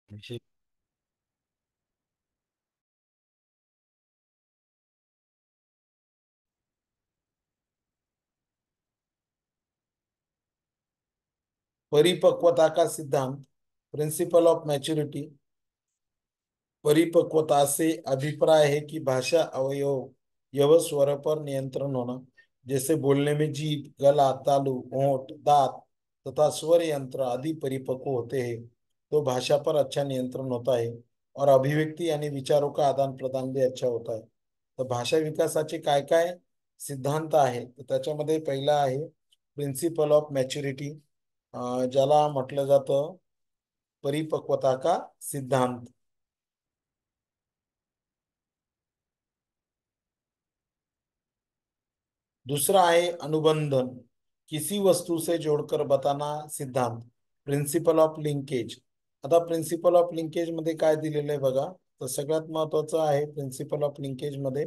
विशेष परिपक्वता का सिद्धांत, प्रिंसिपल ऑफ मैच्योरिटी। परिपक्वता से अभिप्राय है कि भाषा अवयव यव स्वर पर नियंत्रण होना, जैसे बोलने में जीभ, गला, तालु, होंठ, दांत तथा स्वर यंत्र आदि परिपक्व होते हैं तो भाषा पर अच्छा नियंत्रण होता है और अभिव्यक्ति यानी विचारों का आदान प्रदान भी अच्छा होता है. तर भाषा विकासाचे काय काय सिद्धांत आहे तर त्याच्यामध्ये पहिला आहे प्रिन्सिपल ऑफ मॅच्युरिटी, ज्याला म्हटलं जातं परिपक्वता का सिद्धांत. दूसरा है अनुबंधन, किसी वस्तु से जोड़कर बताना सिद्धांत, प्रिन्सिपल ऑफ लिंकेज. आता प्रिन्सिपल ऑफ लिंकेज मध्ये काय दिलेलं आहे बघा. तर सगळ्यात महत्वाचं आहे प्रिन्सिपल ऑफ लिंकेज मध्ये,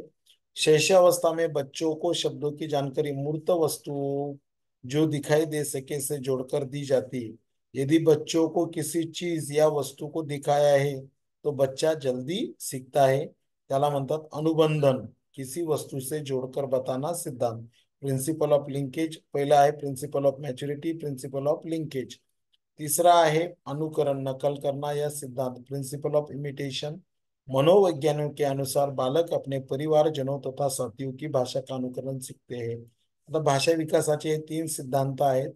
शैशवावस्था में बच्चों को शब्दों की जानकारी मूर्त वस्तुओं जो दिखाई दे सके से जोड़कर दी जाती है. यदि बच्चों को किसी चीज या वस्तु को दिखाया है तो बच्चा जल्दी सीखता है, त्याला म्हणतात अनुबंधन, किसी वस्तु से जोड़कर बताना सिद्धांत. प्रिंसिपल ऑफ लिंकेज पहिला आहे principle of maturity, principle of linkage. तीसरा आहे अनुकरण, नकल करना या सिद्धांत, प्रिंसिपल ऑफ इमिटेशन. मनोवैज्ञानिकों के अनुसार बालक अपने परिवारजनों तथा साथियों की भाषा का अनुकरण सीखते हैं. आता भाषा विकासाचे हे तीन सिद्धांत आहेत.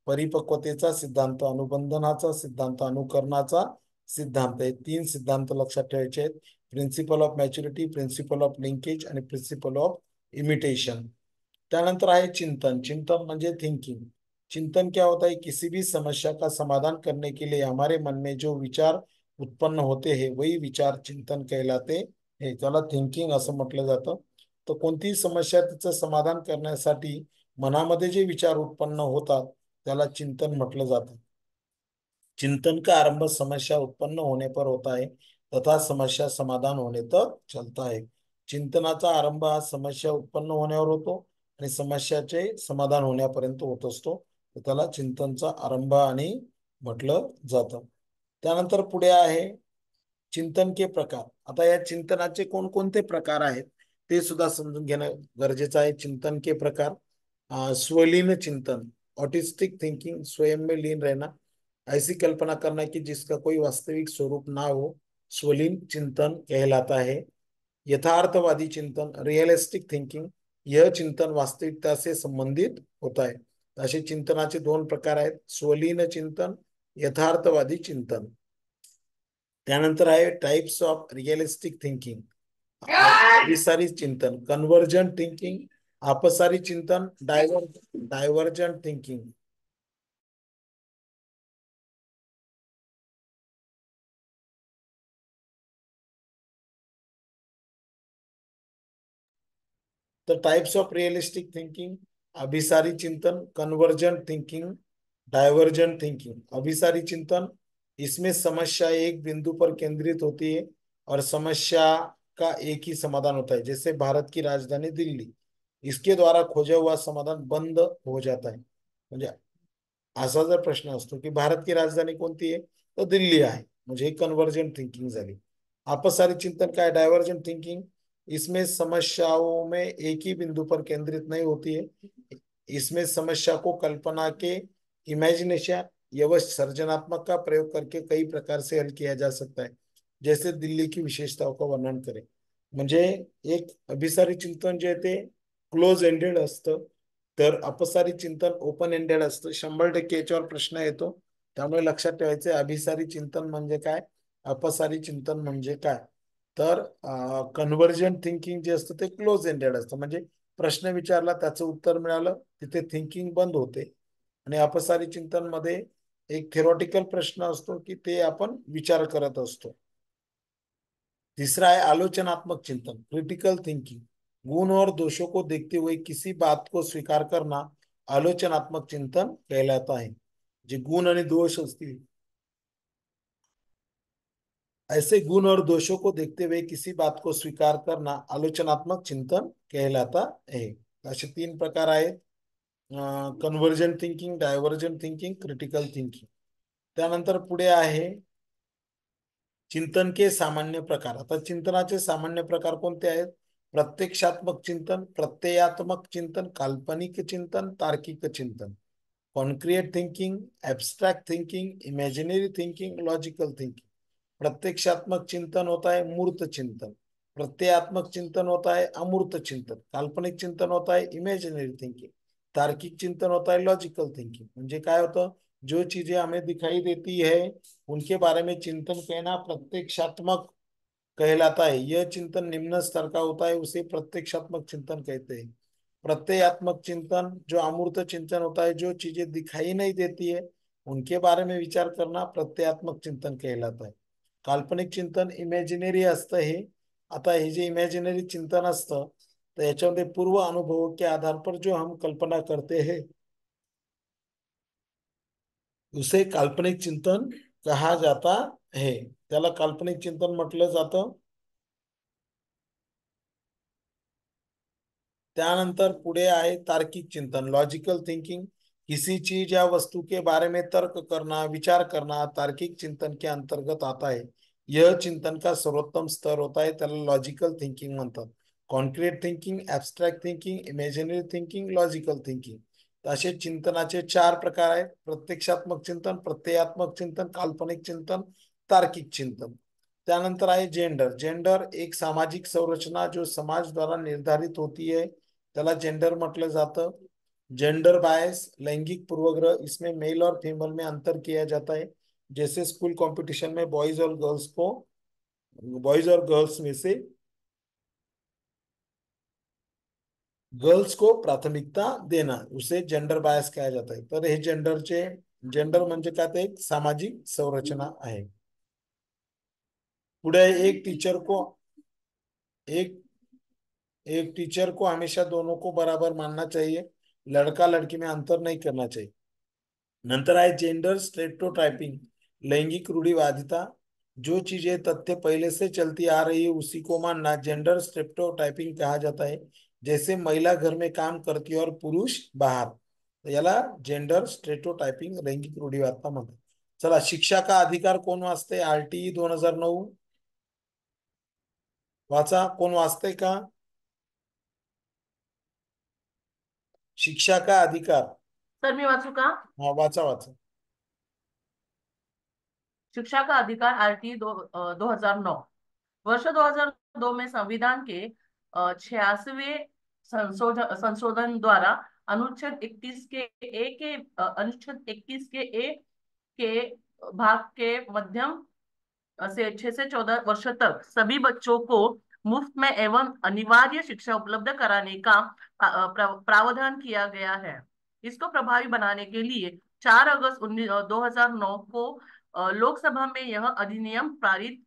परिपक्वतेचा सिद्धांत, अनुबंधनाचा सिद्धांत, अनुकरणाचा सिद्धांत. हे तीन सिद्धांत लक्षात ठेवायचे आहेत. Principle of maturity, principle of linkage आणि प्रिंसिपल ऑफ इमिटेशन. त्यानंतर आहे चिंतन. चिंतन म्हणजे थिंकिंग. चिंतन क्या होता है, किसी भी समस्या का समाधान करने के लिए हमारे मन में जो विचार उत्पन्न होते हैं वही विचार चिंतन कहलाते हे, त्याला थिंकिंग असं म्हटलं जातं. तर कोणतीही समस्या तिचं समाधान करण्यासाठी मनामध्ये जे विचार उत्पन्न होतात त्याला चिंतन म्हटलं जातं. चिंतन का आरंभ समस्या उत्पन्न होने पर होता है तथा समस्या समाधान होने तक चलता है. चिंतनाचा आरंभ हा समस्या उत्पन्न होण्यावर होतो आणि समस्याचे समाधान होण्यापर्यंत होत असतो. तर त्याला चिंतनचा आरंभ आणि म्हटलं जातं. त्यानंतर पुढे आहे चिंतन के प्रकार. आता या चिंतनाचे कोणकोणते प्रकार आहेत ते सुद्धा समजून घेणं गरजेचं आहे. चिंतन के प्रकार, स्वलीन चिंतन, ऑटिस्टिक थिंकिंग, स्वयं में लीन रहना, ऐसी कल्पना करना कि जिसका कोई वास्तविक स्वरूप ना हो, स्वलीन चिंतन कहलाता है. यथार्थवादी चिंतन, रियलिस्टिक थिंकिंग, यह चिंतन वास्तविकता से संबंधित होता है. असे चिंतनाचे दोन प्रकार आहेत, स्वलीन चिंतन, यथार्थवादी चिंतन. त्यानंतर आहे टाइप्स ऑफ रिअलिस्टिक थिंकिंग, अभिसारी चिंतन, कन्वर्जंट थिंकिंग, अपसारी चिंतन, divergent thinking. The types of realistic thinking, अभिसारी चिंतन, कन्वर्जेंट थिंकिंग, डायवर्जेंट थिंकिंग. अभिसारी चिंतन, इसमें समस्या एक बिंदु पर केंद्रित होती है और समस्या का एक ही समाधान होता है, जैसे भारत की राजधानी दिल्ली, इसके द्वारा खोजा हुआ समाधान बंद हो जाता है. म्हणजे असा जर प्रश्न असतो की भारत की राजधानी कोणती आहे तर दिल्ली आहे, म्हणजे कन्वर्जेंट थिंकिंग झाली. अपसारी चिंतन काय, डायवर्जेंट थिंकिंग, इसमें समस्याओं में एक ही बिंदु पर केंद्रित नहीं होती है, इसमें समस्या को कल्पना के, इमेजिनेशन या सर्जनात्मक का प्रयोग करके कई प्रकार से हल किया जा सकता है, जैसे दिल्ली की विशेषताओं का वर्णन करें. म्हणजे एक अभिसारी चिंतन जे ते क्लोज एंडेड असतं, तर अपसारी चिंतन ओपन एंडेड असतं. 100% याच्यावर प्रश्न येतो, त्यामुळे लक्षात ठेवायचे अभिसारी चिंतन म्हणजे काय, अपसारी चिंतन म्हणजे काय. तर कन्व्हर्जंट थिंकिंग जे असतं ते क्लोज एंडेड असतं, म्हणजे प्रश्न विचारला त्याचं उत्तर मिळालं तिथे थिंकिंग बंद होते. आणि अपसारी चिंतन मध्ये एक थेरॉटिकल प्रश्न असतो की ते आपण विचार करत असतो. तीसरा है आलोचनात्मक चिंतन, क्रिटिकल थिंकिंग, गुण और दोषों को देखते हुए किसी बात को स्वीकार करना आलोचनात्मक चिंतन कहलाता है. जे गुण आणि दोष असतील, ऐसे गुण और दोषों को देखते हुए किसी बात को स्वीकार करना आलोचनात्मक चिंतन कहलाता है. असे तीन प्रकार आहेत, convergent thinking, divergent thinking, critical thinking. त्यानंतर पुढे आहे चिंतन के सामान्य प्रकार. आता चिंतनाचे सामान्य प्रकार कोणते आहेत? प्रत्यक्षात्मक चिंतन, प्रत्ययात्मक चिंतन, काल्पनिक चिंतन, तार्किक चिंतन. Concrete thinking, abstract thinking, imaginary thinking, logical thinking. प्रत्यक्षात्मक चिंतन होता है मूर्त चिंतन, प्रत्ययात्मक चिंतन होता है अमूर्त चिंतन, काल्पनिक चिंतन होता है इमेजिनरी थिंकिंग, तार्किक चिंतन होता है लॉजिकल थिंकिंग. म्हणजे काय होतं? जो चीजें हमें दिखाई देती है उनके बारे में चिंतन कहना प्रत्यक्षात्मक कहलाता है. यह चिंतन निम्न स्तर का होता है, उसे प्रत्यक्षात्मक चिंतन कहते हैं. प्रत्ययात्मक चिंतन जो अमूर्त चिंतन होता है, जो चीजें दिखाई नहीं देती है उनके बारे में विचार करना प्रत्ययात्मक चिंतन कहलाता है. काल्पनिक चिंतन इमॅजिनरी असतं हे. आता हे जे इमॅजिनरी चिंतन असतं तर याच्यामध्ये पूर्व अनुभव के आधार पर जो हम कल्पना करते हैं उसे काल्पनिक चिंतन कहा जाता है. त्याला काल्पनिक चिंतन म्हटलं जातं. त्यानंतर पुढे आहे तार्किक चिंतन, लॉजिकल थिंकिंग. किसी चीज या वस्तु के बारे में तर्क करना, विचार करना तार्किक चिंतन के अंतर्गत आता है. यह चिंतन का सर्वोत्तम स्तर होता है, त्याला लॉजिकल थिंकिंग म्हणतात. Concrete thinking, abstract thinking, imaginary thinking, logical thinking. असे चिंतनाचे चार प्रकार आहेत: प्रत्यक्षात्मक चिंतन, प्रत्ययात्मक चिंतन, काल्पनिक चिंतन, तार्किक चिंतन. त्यानंतर आहे जेंडर. जेंडर एक सामाजिक संरचना जो समाज द्वारा निर्धारित होती है, त्याला जेंडर म्हटलं जातं. जेंडर बायस, लैंगिक पूर्वग्रह, इसमें मेल और फीमेल में अंतर किया जाता है. जैसे स्कूल कंपटीशन में बॉयज और गर्ल्स में से गर्ल्स को प्राथमिकता देना उसे जेंडर बायस कहा जाता है. तर हे जेंडर म्हणजे काय? ते एक सामाजिक संरचना आहे. पुढे एक टीचर को एक एक टीचर को हमेशा दोनों को बराबर मानना चाहिए, लड़का लड़की में अंतर नहीं करना चाहिए. नंतर आहे जेंडर स्टेरियोटाइपिंग, लैंगिक रूढ़िवादिता. जो चीजें तथ्य पहले से चलती आ रही है उसी को मानना जेंडर स्टेरियोटाइपिंग कहा जाता है. जैसे महिला घर में काम करती है और पुरुष बाहर, तर याला जेंडर स्टेरियोटाइपिंग, लैंगिक रूढ़िवादिता म्हणतात. चला, शिक्षा का अधिकार कोण वाचते? RTE 2009 वाचा. कोण वाचते का? शिक्षा का अधिकार. सर मी वाचू का? हा, वाचा वाचा. शिक्षा का अधिकार RT 2009। वर्ष 2002 में संविधान के 86वें संशोधन द्वारा अनुच्छेद 21 के ए के अनुच्छेद 21 के ए के भाग के मध्यम से 6 से 14 वर्ष तक सभी बच्चों को मुफ्त में एवं अनिवार्य शिक्षा उपलब्ध कराने का प्रावधान किया गया है। इसको प्रभावी बनाने के लिए 4 अगस्त 2009 को लोकसभा में यह अधिनियम पारित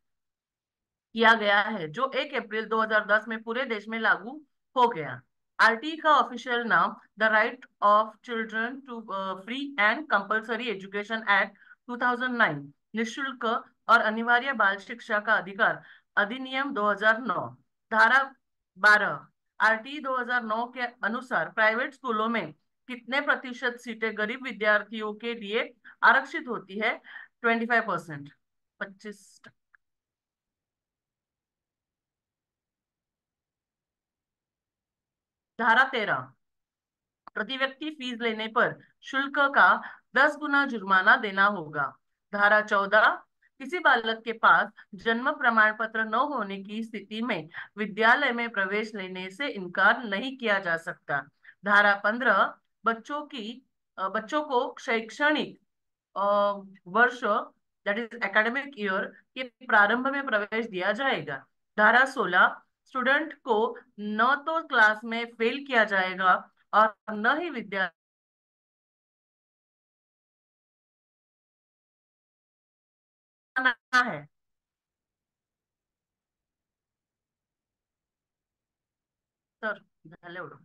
किया गया है, जो 1 अप्रैल 2010 में पूरे देश में लागू हो गया। RT का ऑफिशियल नाम the right of children to free and compulsory education act 2009, निःशुल्क और अनिवार्य बाल शिक्षा का अधिकार अधिनियम 2009, धारा 12। RT 2009 के अनुसार प्राइवेट स्कूलों में कितने प्रतिशत सीटें गरीब विद्यार्थियों के लिए आरक्षित होती है? 25%, 25। धारा 13, प्रति व्यक्ति फीस लेने पर शुल्क का 10 गुना जुर्माना देना होगा। धारा 14, किसी बालक के पास जन्म प्रमाण पत्र न होने की स्थिति में विद्यालय में प्रवेश लेने से इनकार नहीं किया जा सकता। धारा 15, बच्चों को शैक्षणिक वर्ष दैट इज एकेडमिक ईयर के प्रारंभ में प्रवेश दिया जाएगा। धारा 16, स्टूडेंट को न तो क्लास में फेल किया जाएगा और न ही विद्यार्थी है। सर झाले एवढं.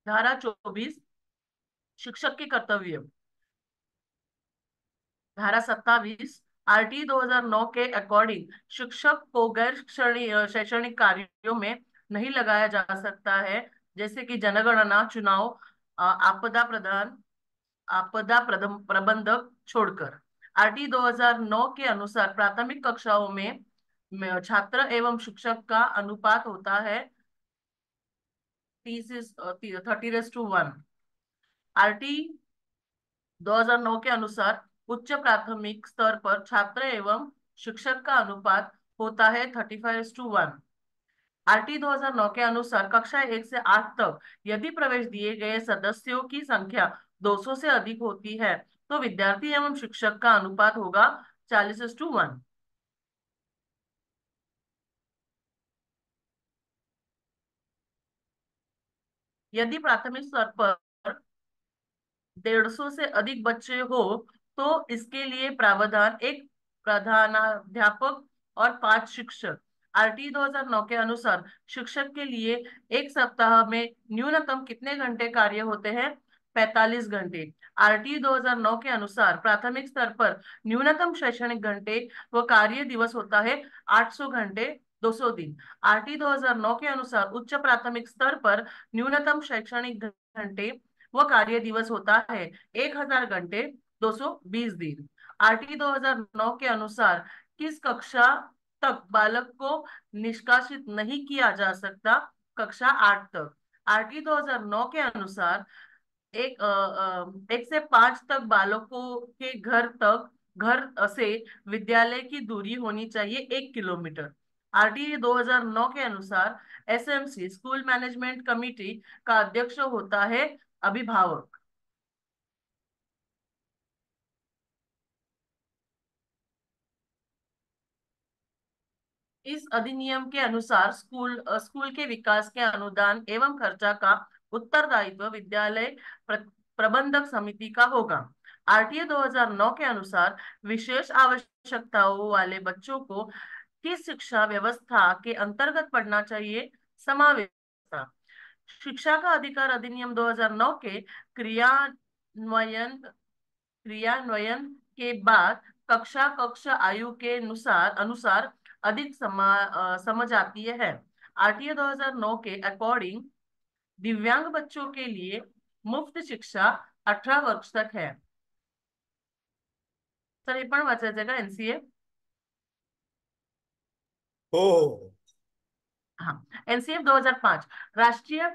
धारा 24, शिक्षक के कर्तव्य। धारा 27, RT 2009 के अकॉर्डिंग शिक्षक को गैर शैक्षणिक कार्यों में नहीं लगाया जा सकता है, जैसे कि जनगणना, चुनाव, आपदा प्रदान आपदा प्रबंधक छोड़कर। आरटी 2009 के अनुसार प्राथमिक कक्षाओं में छात्र एवं शिक्षक का अनुपात होता है 30:1। आरटी 2009 के अनुसार उच्च प्राथमिक स्तर पर छात्र एवं शिक्षक का अनुपात होता है 35:1। आरटी 2009 के अनुसार कक्षा 1 से 8 तक यदि प्रवेश दिए गए सदस्यों की संख्या 200 से अधिक होती है तो विद्यार्थी एवं शिक्षक का अनुपात होगा 40:1। यदि प्राथमिक स्तर पर 150 से अधिक बच्चे हो तो इसके लिए प्रावधान एक प्रधानाध्यापक और 5 शिक्षक। आरटी 2009 के अनुसार शिक्षक के लिए एक सप्ताह में न्यूनतम कितने घंटे कार्य होते हैं? 45 घंटे। आरटी 2009 के अनुसार प्राथमिक स्तर पर न्यूनतम शैक्षणिक घंटे व कार्य दिवस होता है 800 घंटे 200 दिन। आरटी 2009 के अनुसार उच्च प्राथमिक स्तर पर न्यूनतम शैक्षणिक घंटे वो कार्य दिवस होता है 1000 घंटे 220 दिन। आरटी 2009 के अनुसार किस कक्षा तक बालक को निष्कासित नहीं किया जा सकता? कक्षा 8 तक। आरटी 2009 के अनुसार 1 से 5 तक बालकों के घर से विद्यालय की दूरी होनी चाहिए 1 किलोमीटर। आरटी 2009 के अनुसार एसएमसी स्कूल मैनेजमेंट कमिटी का अध्यक्ष होता है अभिभावक। इस अधिनियम के अनुसार स्कूल के विकास के अनुदान एवं खर्चा का उत्तरदायित्व विद्यालय प्रबंधक समिति का होगा। आरटीए 2009 के अनुसार विशेष आवश्यकताओं वाले बच्चों को किस शिक्षा व्यवस्था के अंतर्गत पढ़ना चाहिए? समावेश शिक्षा का अधिकार अधिनियम 2009 के क्रियान्वयन क्रियान्वयन के बाद कक्ष आयु के अनुसार अनुसार अधिक समझ आती है। आरटीए 2009 के अकॉर्डिंग दिव्यांग बच्चों के लिए मुफ्त शिक्षा 18 वर्ष तक है। सर ये पण वाचायचंय एनसीए? हो हो. हाँ, एनसीएफ 2005 राष्ट्रीय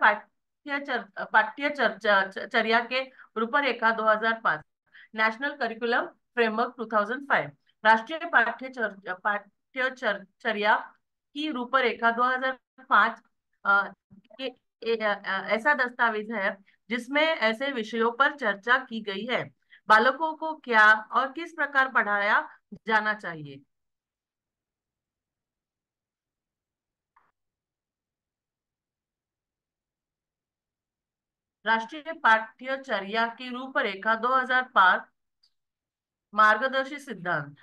पाठ्य चर्या के रूपरेखा 2005। National curriculum framework 2005। राष्ट्रीय पाठ्य चर्या की रूपरेखा 2005 के ऐसा दस्तावेज है जिसमें ऐसे विषयों पर चर्चा की गई है। बालकों को क्या और किस प्रकार पढ़ाया जाना चाहिए? राष्ट्रीय पाठ्यचर्या की रूपरेखा 2005 मार्गदर्शी सिद्धांत।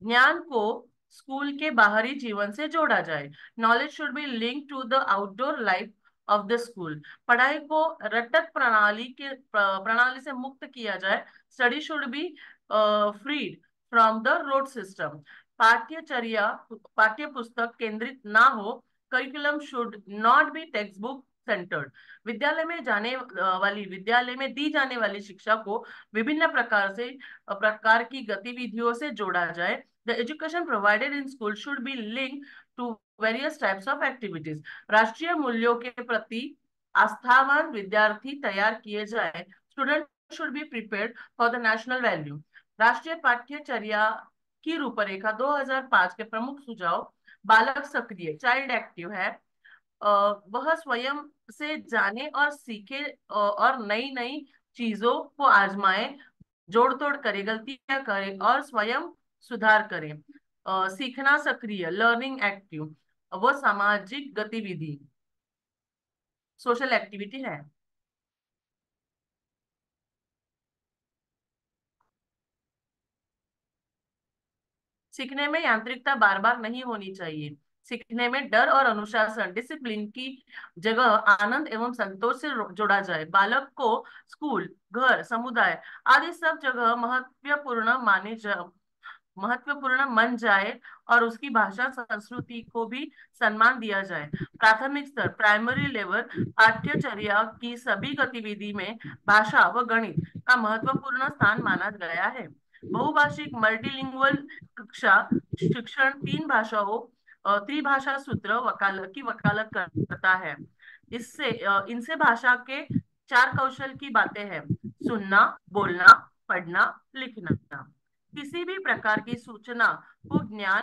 ज्ञान को स्कूल के बाहरी जीवन से जोड़ा जाए। Knowledge should be link to the outdoor life of the school. पढ़ाई को रटक प्रणाली से मुक्त किया जाए। Study should be freed from the rote system. पाठ्यचर्या पाठ्य पुस्तक केंद्रित ना हो। Curriculum should not be textbook centred. विद्यालय में दी जाने वाली शिक्षा को विभिन्न प्रकार की गतिविधियों से जोड़ा जाए। The education provided in school should be linked to various types of activities. राष्ट्रीय मूल्यों के प्रति आस्थावान विद्यार्थी तैयार किए जाए। Student should be prepared for the national value. राष्ट्रीय पाठ्यचर्या की रूपरेखा 2005 के प्रमुख सुझाव। बालक सक्रिय चाइल्ड एक्टिव है। वह स्वयं से जाने और सीखे और नई नई चीजों को आजमाए, जोड़ तोड़ करे, गलतियां करे और स्वयं सुधार करे। सीखना सक्रिय लर्निंग एक्टिव, वो सामाजिक गतिविधि सोशल एक्टिविटी है। सीखने में यांत्रिकता बार बार नहीं होनी चाहिए। सीखने में डर और अनुशासन डिसिप्लिन की जगह आनंद एवं संतोष से जोड़ा जाए। बालक को स्कूल घर समुदाय आदि सब जगह महत्वपूर्ण महत्वपूर्ण मन जाए और उसकी भाषा संस्कृति को भी सम्मान दिया जाए। प्राथमिक स्तर प्राइमरी लेवल पाठ्यचर्या की सभी गतिविधि में भाषा व गणित का महत्वपूर्ण स्थान माना गया है। बहुभाषिक मल्टीलिंगुअल कक्षा शिक्षण तीन भाषाओं त्रिभाषा सूत्र की वकालत करता है। इनसे भाषा के चार कौशल की बातें हैं: सुनना, बोलना, पढ़ना, लिखना। किसी भी प्रकार की सूचना को ज्ञान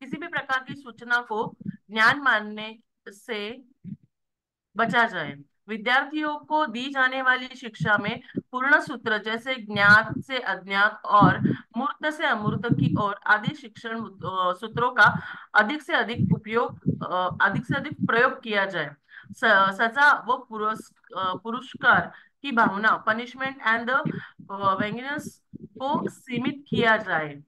किसी भी प्रकार की सूचना को ज्ञान मानने से बचा जाए। विद्यार्थियों को दी जाने वाली शिक्षा में पूर्ण सूत्र जैसे ज्ञात से अज्ञात और मूर्त से अमूर्त की ओर आदि शिक्षण सूत्रों का अधिक से अधिक प्रयोग किया जाए। सजा व पुरस्कार की भावना पनिशमेंट एंड द वेंगनेस को सीमित किया जाए।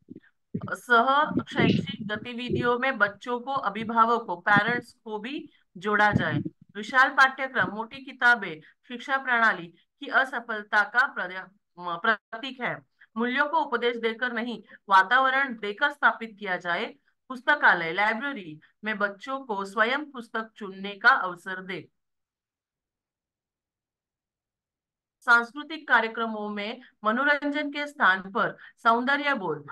सह शैक्षिक गतिविधियों में बच्चों को, अभिभावकों, पेरेंट्स को भी जोड़ा जाए। विशाल पाठ्यक्रम, मोटी किताबें शिक्षा प्रणाली की असफलता का प्रतीक है। मूल्यों को उपदेश देकर नहीं, वातावरण देकर स्थापित किया जाए। पुस्तकालय, लाइब्रेरी में बच्चों को स्वयं पुस्तक चुनने का अवसर दे। सांस्कृतिक कार्यक्रमों में मनोरंजन के स्थान पर सौंदर्य बोध,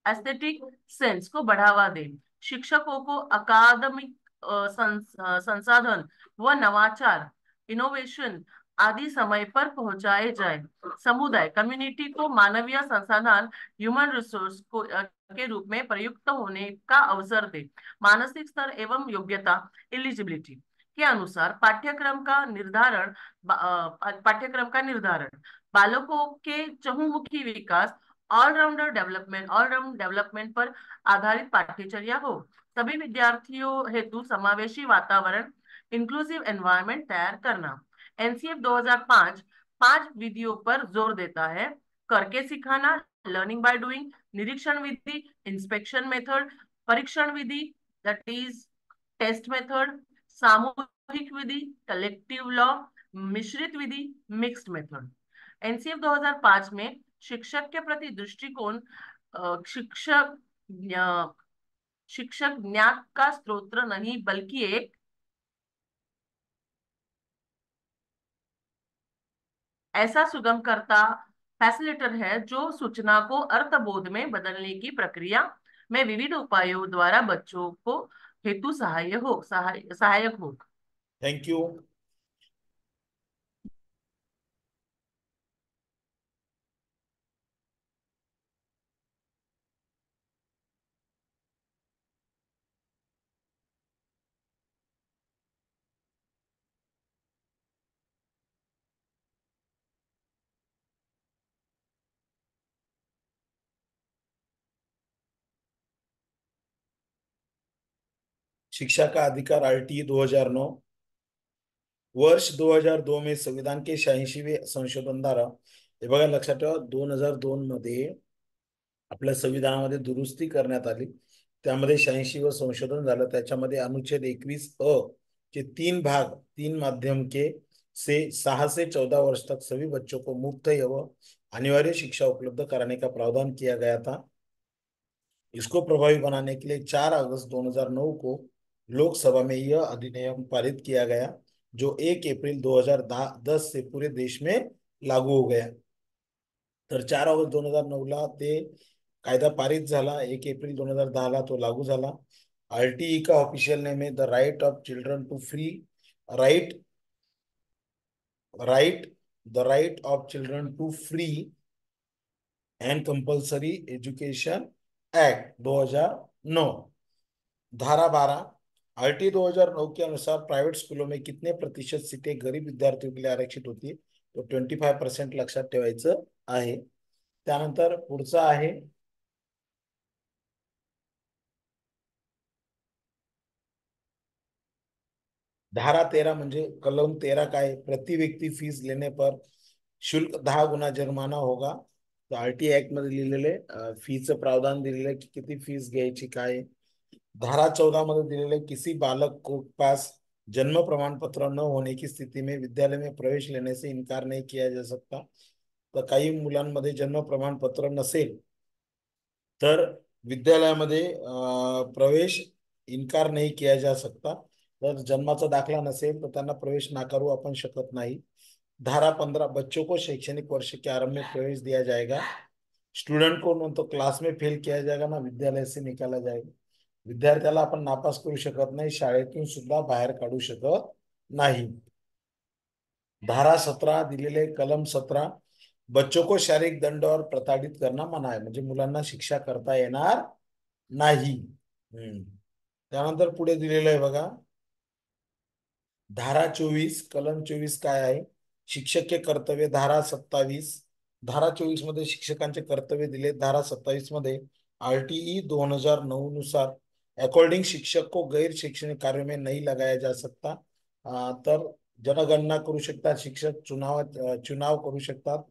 एस्थेटिक सेंस को बढ़ावा दे। शिक्षकों को अकादमिक संसाधन व नवाचार, इनोवेशन आदि समय पर पहुंचाए जाए। समुदाय, कम्युनिटी को मानवीय संसाधन, ह्यूमन रिसोर्स के रूप में प्रयुक्त होने का अवसर दे। मानसिक स्तर एवं योग्यता, एलिजिबिलिटी के अनुसार पाठ्यक्रम का निर्धारण, बालकों के चहुमुखी विकास, ऑलराउंड डेवलपमेंट पर आधारित पाठ्यचर्या हो। सभी विद्यार्थियों हेतु समावेशी वातावरण, इंक्लूसिव एनवायरनमेंट तैयार करना। एनसीएफ 2005 पांच विधियों पर जोर देता है: करके सिखाना, लर्निंग बाय डूइंग, निरीक्षण विधि, इंस्पेक्शन मेथड, परीक्षण विधि दैट इज टेस्ट मेथड, सामूहिक विधि कलेक्टिव लॉ, मिश्रित विधि मिक्स्ड मेथड। एनसीएफ 2005 में शिक्षक के प्रति दृष्टिकोण, शिक्षक शिक्षक ज्ञान का स्रोत नहीं बल्कि एक ऐसा सुगम करता फैसिलिटेटर है जो सूचना को अर्थबोध में बदलने की प्रक्रिया में विविध उपायों द्वारा बच्चों को हेतु सहायक हो। Thank you. शिक्षा का अधिकार आरटीई 2009। वर्ष 2002 में संविधान के 86वें संशोधन द्वारा, हे बघा लक्षात ठेवा, 2002 मध्ये आपल्या संविधानामध्ये दुरुस्ती करण्यात आली। त्यामध्ये 86व संशोधन झालं। त्याच्यामध्ये अनुच्छेद 21 के तीन भाग, तीन माध्यम के से 6 से 14 वर्ष तक सभी बच्चों को मुफ्त एवं अनिवार्य शिक्षा उपलब्ध कराने का प्रावधान किया गया था। इसको प्रभावी बनाने के लिए 4 अगस्त 2009 को लोकसभा में यह अधिनियम पारित किया गया, जो 1 अप्रैल 2010 से पूरे देश में लागू हो गया। तर 4 ऑगस्ट 2009 ला ते कायदा पारित झाला, 1 एप्रिल 2010 ला तो लागू झाला। आरटीई का ऑफिशियल नेम है the right of children to free right right the right of children to free and compulsory education act 2009। धारा 12 आरटी 2009 के अनुसार प्राइवेट स्कूलों में कितने प्रतिशत सीटें गरीब विद्यार्थियों के लिए आरक्षित होती है? तो 25% लक्षात ठेवायचं आहे। त्यानंतर पुढचा आहे धारा 13 म्हणजे कलम 13 काय? प्रति व्यक्ति फीस लेने पर शुल्क 10 गुना जुर्माना होगा। तो आरटी ऍक्ट मध्ये लिहिलेले फीचं प्रावधान दिलेलं की किती फीस घ्यायची काय। धारा 14 मध्ये दिलेले किसी बालक को पास जन्म प्रमाण पत्र न होने की स्थिति में विद्यालय में प्रवेश लेने से इनकार नहीं किया जा सकता. तर काही मुलांमध्ये जन्म प्रमाणपत्र नसेल तर विद्यालयामध्ये प्रवेश इनकार नहीं किया जा सकता. जर जन्माचा दाखला नसेल तर त्यांना प्रवेश नाकारू आपण शकत नाही. धारा 15 बच्चों को शैक्षणिक वर्ष के आरंभ में प्रवेश दिया जाएगा. स्टूडेंट को न तो क्लास में फेल किया जाएगा ना विद्यालय से निकाला जाएगा. विद्यार्थ्याला आपण नापास करू शकत नाही, शाळेतून सुद्धा बाहेर काढू शकत नाही. धारा 17 दिलेले कलम 17 बच्चों को शारीरिक दंड और प्रताड़ित करना मना है, म्हणजे मुलांना शिक्षा करता येणार नाही. त्यानंतर पुढे दिलेलं आहे बघा, धारा 24 कलम 24 काय आहे, शिक्षक के कर्तव्य. धारा 27 धारा 24 मध्ये शिक्षकांचे कर्तव्य दिले. धारा 27 मध्ये आरटीई 2009 नुसार अकॉर्डिंग शिक्षक को गैर शैक्षणिक कार्य में नहीं लगाया जा सकता. तर जनगणना करू शकतात शिक्षक, चुनाव करू शकतात,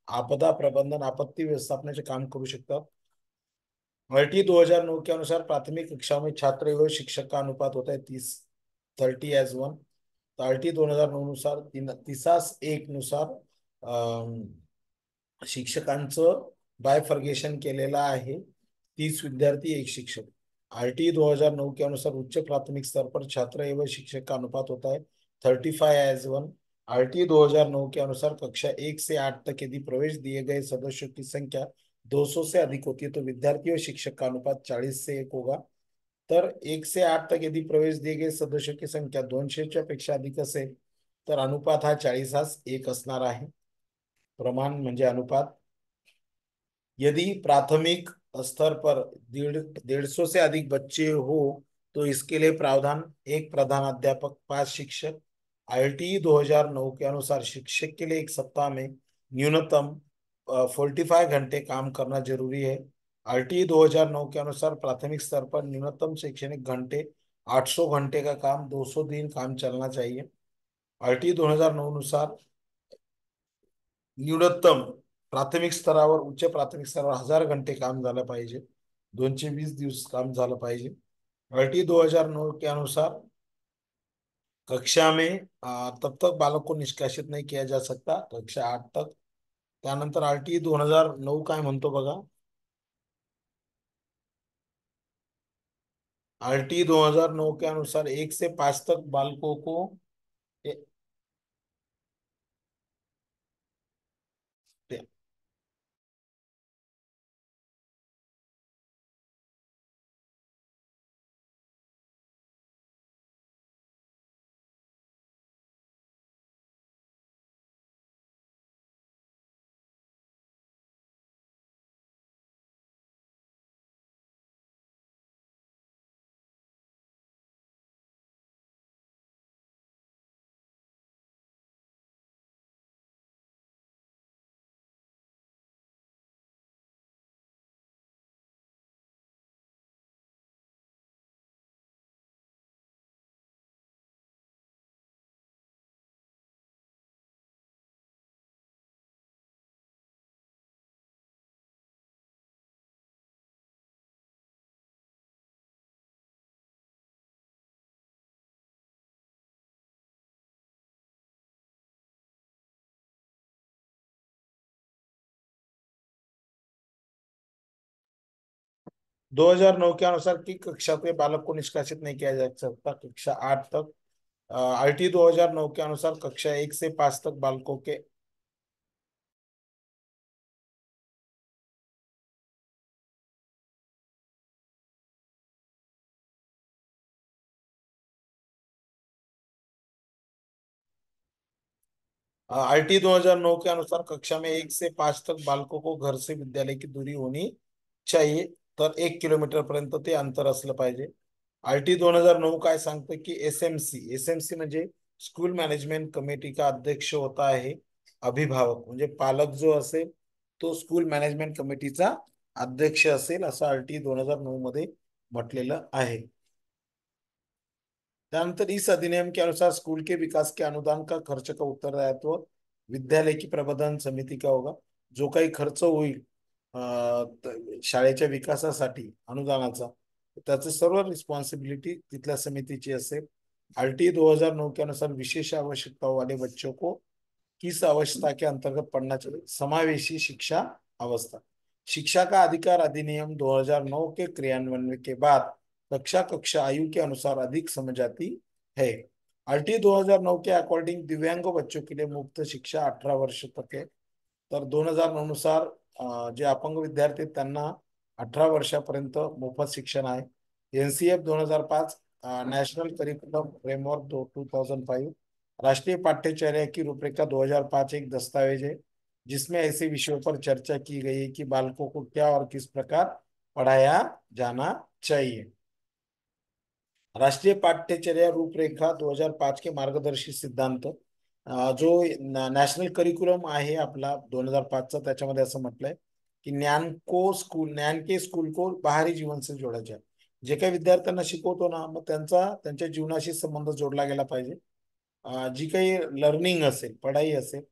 आपदा प्रबंधन आपत्ती व्यवस्थापनाचे काम करू शकतात. आरटी 2009 के अनुसार प्राथमिक कक्षाओं में छात्र एवं शिक्षक का अनुपात होता है 30:1. आरटी 2009 नुसार 30:1 नुसार शिक्षकांचं बायफर्गेशन केलेलं आहे. 30 विद्यार्थी 1 शिक्षक. आरटी 2009 के अनुसार उच्च प्राथमिक स्तर पर छात्र एवं शिक्षक का अनुपात होता है 35:1. आरटी 2009 के अनुसार कक्षा 1 से 8 तक यदि प्रवेश दिए गए सदस्यों की संख्या 200 से अधिक होती है तो विद्यार्थी और शिक्षक का अनुपात 40:1 होगा. तर 1 से 8 तक यदि प्रवेश दिए गए सदस्यों की संख्या 200 पेक्षा अधिक असेल तर अनुपात हा 40:1 असणार आहे. प्रमाण म्हणजे अनुपात. यदि प्राथमिक स्तर पर 150 से अधिक बच्चे हो तो इसके लिए प्रावधान, एक प्रधान अध्यापक 5 शिक्षक. आईटी 2009 के अनुसार शिक्षक के लिए एक सप्ताह में न्यूनतम 45 घंटे काम करना जरूरी है. आरटी 2009 के अनुसार प्राथमिक स्तर पर न्यूनतम शैक्षणिक घंटे 800 घंटे का काम 200 दिन काम चलना चाहिए. आरटी 2009 अनुसार न्यूनतम प्राथमिक स्तरावर, उच्च प्राथमिक स्तरावर 1000 घंटे काम झालं पाहिजे, 220 दिवस काम झालं पाहिजे. आरटी 2009 के अनुसार कक्षा में तब तक बालक को निष्कासित नहीं किया जा सकता, कक्षा 8 तक. त्यानंतर आरटी 2009 काय म्हणतो बघा, आरटी 2009 के अनुसार 1 से 5 तक बालकों को 2009 के अनुसार की कक्षा के बालक को निष्कासित नहीं किया जा सकता, कक्षा 8 तक. आरटी 2009 के अनुसार कक्षा 1 से 5 तक बालकों के आरटी 2009 के अनुसार कक्षा में 1 से 5 तक बालकों को घर से विद्यालय की दूरी होनी चाहिए, तर 1 किलोमीटर पर्यंत ते अंतर असलं पाहिजे. आरटी 2009 काय सांगतं की एसएमसी म्हणजे स्कूल मॅनेजमेंट कमिटी का अध्यक्ष होता आहे अभिभावक, म्हणजे पालक जो असेल तो स्कूल मॅनेजमेंट कमिटीचा अध्यक्ष असेल असं आरटी 2009 मध्ये म्हटलेलं आहे. त्यानंतर इस अधिनियम के अनुसार स्कूल के विकास के अनुदान का खर्च का उत्तरदायित्व विद्यालय की प्रबंधन समिती का होगा. जो काही खर्च होईल शाळेच्या विकासासाठी अनुदानाचा त्याचं सर्व रिस्पॉन्सिबिलिटी तिथल्या समितीची असेल। आरटी 2009 के अनुसार विशेष आवश्यकताओं वाले बच्चों को किस अवस्था के अंतर्गत पढ़ना चाहिए? समावेशी शिक्षा अवस्था। शिक्षा का अधिकार अधिनियम 2009 के क्रियान्वयन के बाद कक्षा कक्षा आयु के अनुसार अधिक समझ आती है। आरटी 2009 के अकॉर्डिंग दिव्यांग बच्चों के लिए मुफ्त शिक्षा 18 वर्ष तक है। तर 2009 नुसार जे अपंग विद्यार्थी आहेत त्यांना 18 वर्षापर्यंत मोफत शिक्षण आहे। एनसीएफ 2005 नेशनल करिकुलम फ्रेमवर्क 2005 राष्ट्रीय पाठ्यचर्या की रूपरेखा 2005 एक दस्तावेज है जिसमें ऐसे विषयों पर चर्चा की गई है कि बालकों को क्या और किस प्रकार पढ़ाया जाना चाहिए। राष्ट्रीय पाठ्यचर्या रूपरेखा 2005 के मार्गदर्शी सिद्धांत जो नॅशनल करिक्युलम आहे आपला 2005चा, त्याच्यामध्ये असं म्हटलंय की ज्ञान के स्कूल को बाहरी जीवन से जोड़ा जाए। जे काही विद्यार्थ्यांना शिकवतो ना, मग त्यांच्या जीवनाशी संबंध जोडला गेला पाहिजे। जी काही लर्निंग असेल, पढ़ाई असेल,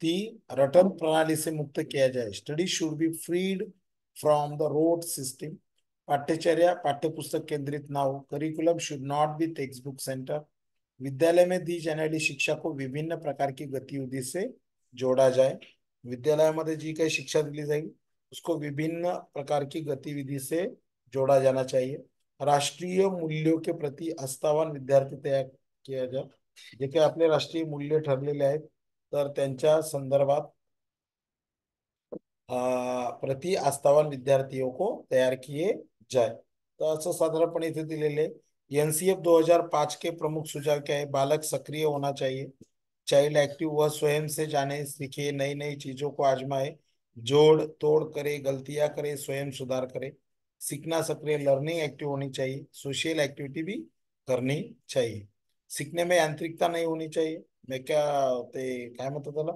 ती रटन प्रणाली से मुक्त किया जाए। Study should be freed from the rote system. पाठ्यचर्या पाठ्यपुस्तक केंद्रित ना हो। Curriculum should not be textbook centre. विद्यालय में दी जाने वाली शिक्षा को विभिन्न प्रकार की गतिविधि से जोड़ा जाए। विद्यालयामध्ये जी काही शिक्षा दिली जाईल उसको विभिन्न प्रकार की गतिविधि से जोड़ा जाना चाहिए। राष्ट्रीय मूल्यों के प्रति आस्थावान विद्यार्थी तयार किया जाए। जे काही आपले राष्ट्रीय मूल्य ठरलेले आहेत तर त्यांच्या संदर्भात प्रति आस्थावान विद्यार्थियों को तैयार किए जाए। तो असं साधारणपणे इथे दिलेले। एनसीएफ 2005 के प्रमुख सुझाव क्या है? बालक सक्रिय होना चाहिए, चाइल्ड एक्टिव, वह स्वयं से जाने सीखे, नई नई चीजों को आजमाए, जोड़ तोड़ करे, गलतियां करे, स्वयं सुधार करे। सीखना सक्रिय, लर्निंग एक्टिव होनी चाहिए, सोशल एक्टिविटी भी करनी चाहिए। सीखने में यांत्रिकता नहीं होनी चाहिए। मैं क्या ते काय म्हणतात त्याला,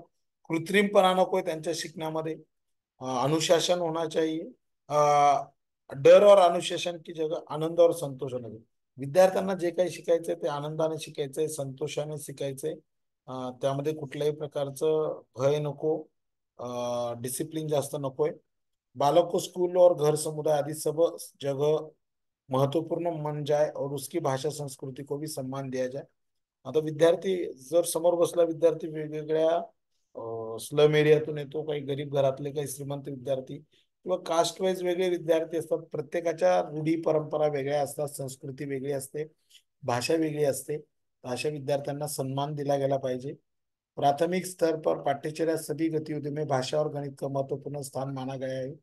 कृत्रिमपणा नकोय त्यांच्या शिकण्यामध्ये। अनुशासन होना चाहिए। डर और अनुशासन की जगह आनंद और संतोष होना चाहिए। विद्यार्थ्यांना जे काही शिकायचंय ते आनंदाने शिकायचंय, संतोषाने शिकायचंय। त्यामध्ये कुठल्याही प्रकारचं भय नको, डिसिप्लिन जास्त नकोय। बालक को स्कूल और घर समुदाय आदि सब जगह महत्वपूर्ण मन जाए और उसकी भाषा संस्कृती को भी सम्मान दिया जाए। आता विद्यार्थी जर समोर बसला, विद्यार्थी वेगवेगळ्या स्लम एरियातून येतो, काही गरीब घरातले, काही श्रीमंत विद्यार्थी किंवा कास्ट वाईज वेगळे विद्यार्थी असतात। प्रत्येकाच्या रूढी परंपरा वेगळ्या असतात, संस्कृती वेगळी असते, भाषा वेगळी असते। अशा विद्यार्थ्यांना सन्मान दिला गेला पाहिजे। प्राथमिक स्तर पर पाठ्यचर्या सभी गतिविधियों में भाषा और गणित का महत्वपूर्ण स्थान माना गया है।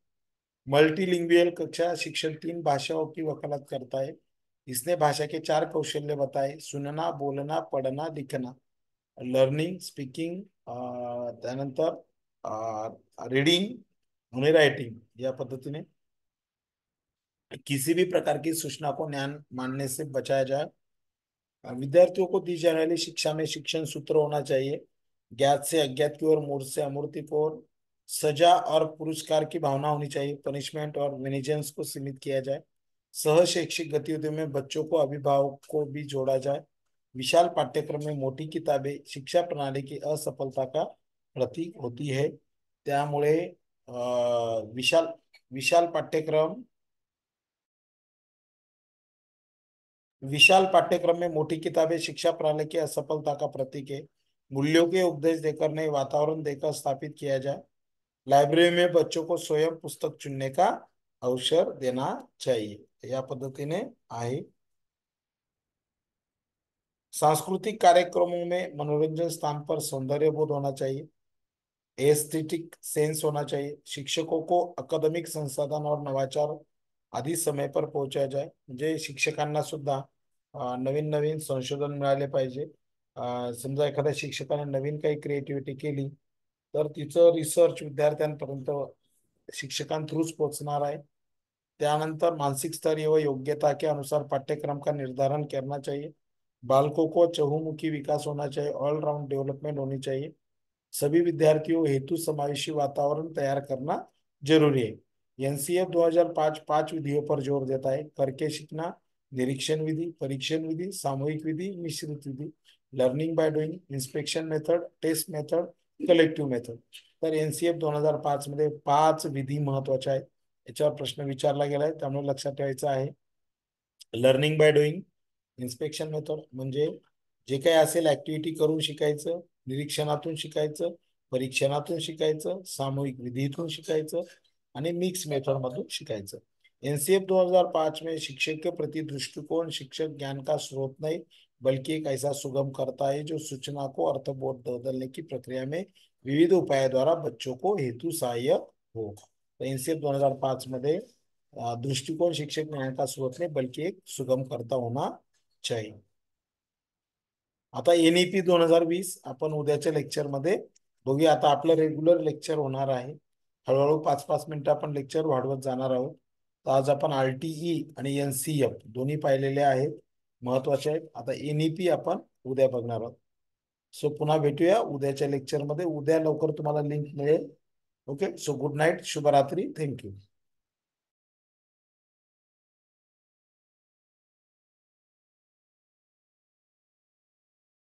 मल्टीलिंगुअल कक्षा शिक्षण 3 भाषाओं की वकालत करता है। इसने भाषा के 4 कौशल्य बताए: सुनना, बोलना, पढ़ना, लिखना। लर्निंग, स्पीकिंग, त्यानंतर रीडिंग आणि राइटिंग या पद्धतीने किसी भी प्रकार की सूचना को ज्ञान मानने से बचाया जाए। विद्यार्थियों को दी जाने वाली शिक्षा में शिक्षण सूत्र होना चाहिए। ज्ञात से अज्ञात की ओर, मूर्ख से अमूर्त की ओर। सजा और पुरस्कार की भावना होनी चाहिए। पनिशमेंट और विनिजेंस को सीमित किया जाए। सह शैक्षिक गतिविधियों में बच्चों को, अभिभावक को भी जोड़ा जाए। विशाल पाठ्यक्रम में मोटी किताबें शिक्षा प्रणाली की असफलता का प्रतीक होती है। त्यामुळे विशाल विशाल पाठ्यक्रम विशाल पाठ्यक्रम में मोटी किताबें शिक्षा प्रणाली की असफलता का प्रतीक है। मूल्यों के उपदेश देकर नहीं, वातावरण देकर स्थापित किया जाए। लाइब्रेरी में बच्चों को स्वयं पुस्तक चुनने का अवसर देना चाहिए। या पद्धतीने आहे। सांस्कृतिक कार्यक्रमों में मनोरंजन स्थान पर सौंदर्य बोध होना चाहिए। एस्थेटिक सेंस होना चाहिए। शिक्षकों को अकादमिक संसाधन और नवाचार आदि समय पर पहुंचाया जाए। म्हणजे शिक्षकांना सुद्धा नवीन नवीन संशोधन मिळाले पाहिजे। समजा एखाद्या शिक्षकाने नवीन काही क्रिएटिव्हिटी केली तर तिचं रिसर्च विद्यार्थ्यांपर्यंत शिक्षकां थ्रूच पोहोचणार आहे। त्यानंतर मानसिक स्तर एवं योग्यता के अनुसार पाठ्यक्रम का निर्धारण करना चाहिए। बालकों को चहुमुखी विकास होना चाहिए, ऑलराउंड डेवलपमेंट होनी चाहिए। सभी विद्यार्थियों हेतु समावेशी वातावरण तैयार करना जरूरी है। एनसीएफ 2005 5 विधियों पर जोर देता है: करके सीखना, निरीक्षण विधि, परीक्षण विधि, सामूहिक विधि, मिश्रित विधि, learning by doing, inspection method, test method, collective method. तर एनसीएफ 2005 मध्ये 5 विधी महत्वाच्या आहेत। याच्यावर प्रश्न विचारला गेलाय, त्यामुळे लक्षात ठेवायचं आहे। Learning by doing. Inspection method म्हणजे जे काही असेल ऍक्टिव्हिटी करून शिकायचं, निरीक्षणातून शिकायचं, परीक्षणातून शिकायचं, सामूहिक विधीतून शिकायचं आणि मिक्स मेथड मधून शिकायचं. एनसीएफ 2005 में शिक्षक के प्रति दृष्टिकोण शिक्षक ज्ञान का स्रोत नहीं बल्कि एक ऐसा सुगम करता है जो सूचना को अर्थबोध बदलने की प्रक्रिया में विविध उपायों द्वारा बच्चों को हेतु सहायक हो. तो एनसीएफ 2005 मध्ये दृष्टिकोन शिक्षक ज्ञान का स्रोत नहीं बल्कि एक सुगम करता होना चाहिए. आता एनईपी 2020 आपण उद्याच्या लेक्चरमध्ये बघूया. आता आपलं रेग्युलर लेक्चर होणार आहे. हळूहळू 5-5 मिनिटं आपण लेक्चर वाढवत जाणार आहोत. तर आज आपण आरटीई आणि एनसीएफ दोन्ही पाहिलेले आहेत, महत्वाचे आहेत. आता एनईपी आपण उद्या बघणार आहोत. सो पुन्हा भेटूया उद्याच्या लेक्चरमध्ये. उद्या लवकर तुम्हाला लिंक मिळेल. ओके, सो गुड नाईट, शुभरात्री, थँक्यू.